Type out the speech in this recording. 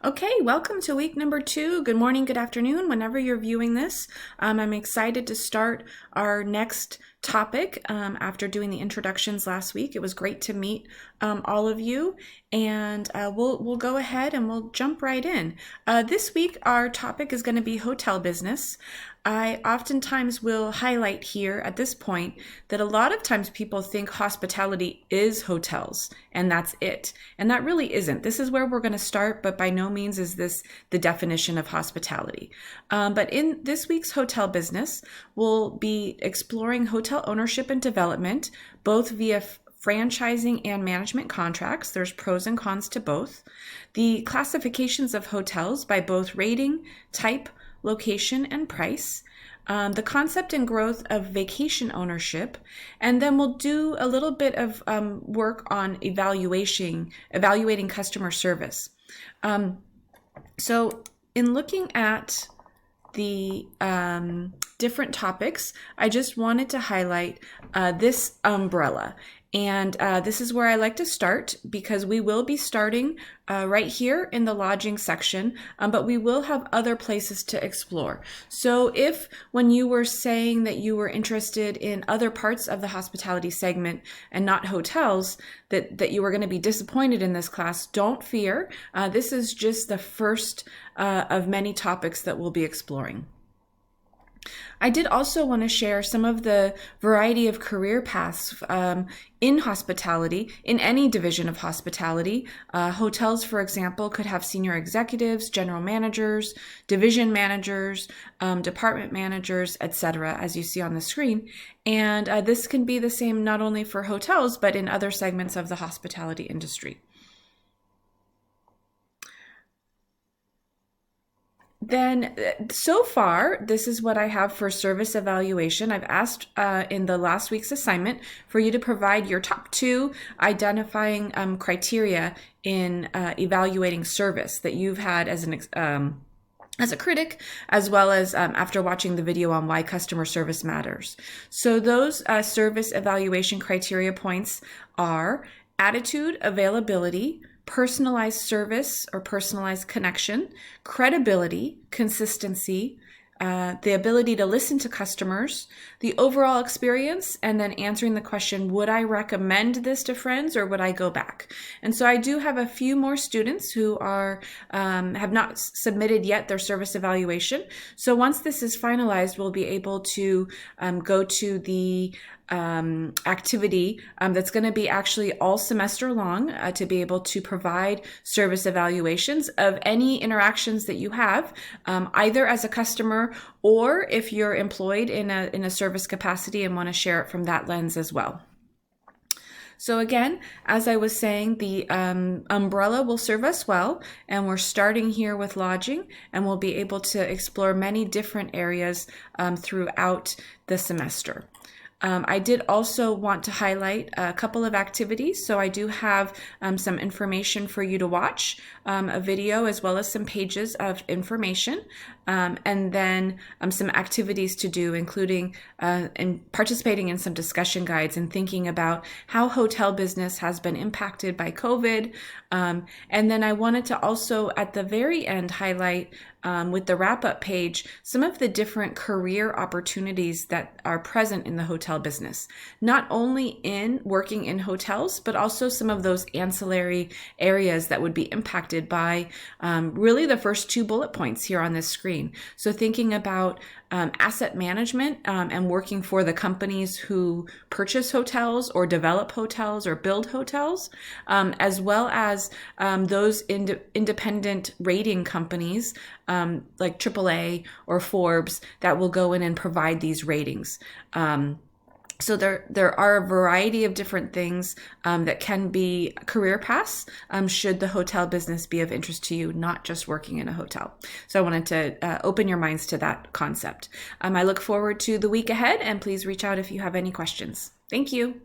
Okay, welcome to week number 2. Good morning, good afternoon, whenever you're viewing this. I'm excited to start our next topic after doing the introductions last week. It was great to meet all of you, and we'll go ahead and we'll jump right in. This week, our topic is going to be hotel business. I oftentimes will highlight here at this point that a lot of times people think hospitality is hotels and that's it. And that really isn't. This is where we're going to start, but by no means is this the definition of hospitality. But in this week's hotel business, we'll be exploring hotel ownership and development, both via franchising and management contracts. There's pros and cons to both. The classifications of hotels by both rating, type, location, and price, the concept and growth of vacation ownership, and then we'll do a little bit of work on evaluating customer service. So in looking at the different topics, I just wanted to highlight this umbrella. And this is where I like to start because we will be starting right here in the lodging section, but we will have other places to explore. So if when you were saying that you were interested in other parts of the hospitality segment and not hotels, that you were going to be disappointed in this class, don't fear. This is just the first of many topics that we'll be exploring. I did also want to share some of the variety of career paths in hospitality, in any division of hospitality. Hotels, for example, could have senior executives, general managers, division managers, department managers, etc., as you see on the screen. And this can be the same not only for hotels, but in other segments of the hospitality industry. Then so far, this is what I have for service evaluation. I've asked in the last week's assignment for you to provide your top 2 identifying criteria in evaluating service that you've had as a critic, as well as after watching the video on why customer service matters. So those service evaluation criteria points are attitude, availability, personalized service or personalized connection, credibility, consistency, the ability to listen to customers, the overall experience, and then answering the question, would I recommend this to friends or would I go back? And so I do have a few more students who are have not submitted yet their service evaluation. So once this is finalized, we'll be able to go to the activity that's going to be actually all semester long to be able to provide service evaluations of any interactions that you have, either as a customer or if you're employed in a service capacity and want to share it from that lens as well. So again, as I was saying, the umbrella will serve us well, and we're starting here with lodging, and we'll be able to explore many different areas throughout the semester. I did also want to highlight a couple of activities. So I do have some information for you to watch, a video as well as some pages of information, and then some activities to do, including participating in some discussion guides and thinking about how hotel business has been impacted by COVID. And then I wanted to also at the very end highlight with the wrap-up page, some of the different career opportunities that are present in the hotel business, not only in working in hotels, but also some of those ancillary areas that would be impacted by really the first 2 bullet points here on this screen. So thinking about asset management and working for the companies who purchase hotels or develop hotels or build hotels, as well as those independent rating companies like AAA or Forbes that will go in and provide these ratings. So there are a variety of different things that can be career paths should the hotel business be of interest to you, not just working in a hotel. So I wanted to open your minds to that concept. I look forward to the week ahead, and please reach out if you have any questions. Thank you.